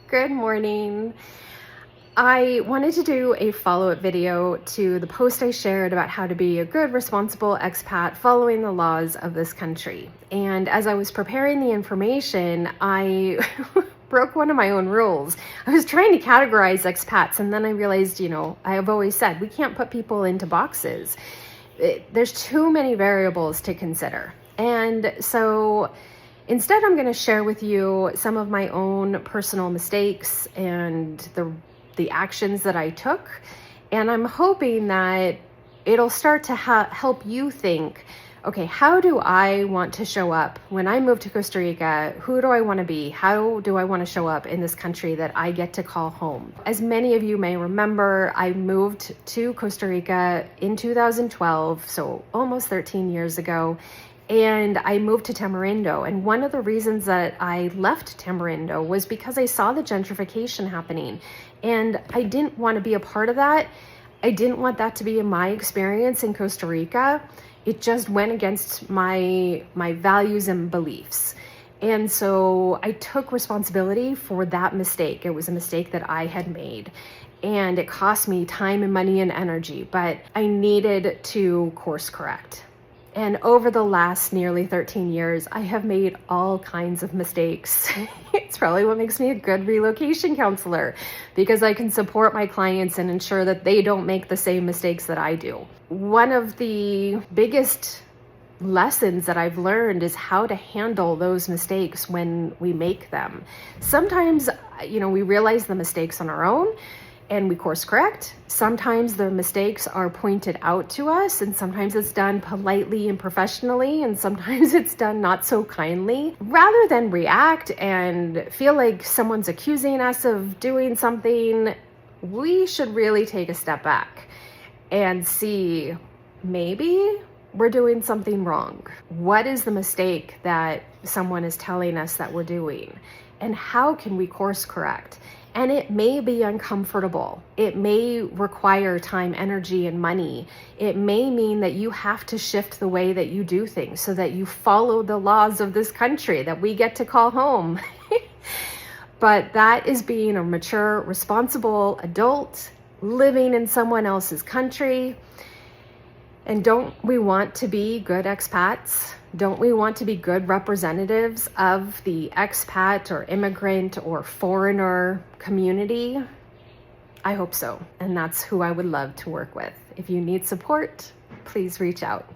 Good morning. I wanted to do a follow-up video to the post I shared about how to be a good, responsible expat following the laws of this country. And as I was preparing the information, I broke one of my own rules. I was trying to categorize expats, and then I realized, I have always said we can't put people into boxes. There's too many variables to consider. And so instead, I'm going to share with you some of my own personal mistakes and the actions that I took. And I'm hoping that it'll start to help you think, okay, how do I want to show up when I move to Costa Rica? Who do I want to be? How do I want to show up in this country that I get to call home? As many of you may remember, I moved to Costa Rica in 2012, so almost 13 years ago. And I moved to Tamarindo. And one of the reasons that I left Tamarindo was because I saw the gentrification happening. And I didn't want to be a part of that. I didn't want that to be my experience in Costa Rica. It just went against my values and beliefs. And so I took responsibility for that mistake. It was a mistake that I had made. And it cost me time and money and energy, but I needed to course correct. And over the last nearly 13 years, I have made all kinds of mistakes. It's probably what makes me a good relocation counselor, because I can support my clients and ensure that they don't make the same mistakes that I do. One of the biggest lessons that I've learned is how to handle those mistakes when we make them. Sometimes, we realize the mistakes on our own, and we course correct. Sometimes the mistakes are pointed out to us, and sometimes it's done politely and professionally, and sometimes it's done not so kindly. Rather than react and feel like someone's accusing us of doing something, we should really take a step back and see, maybe we're doing something wrong. What is the mistake that someone is telling us that we're doing? And how can we course correct? And it may be uncomfortable. It may require time, energy, and money. It may mean that you have to shift the way that you do things so that you follow the laws of this country that we get to call home. But that is being a mature, responsible adult living in someone else's country. And don't we want to be good expats? Don't we want to be good representatives of the expat or immigrant or foreigner community? I hope so. And that's who I would love to work with. If you need support, please reach out.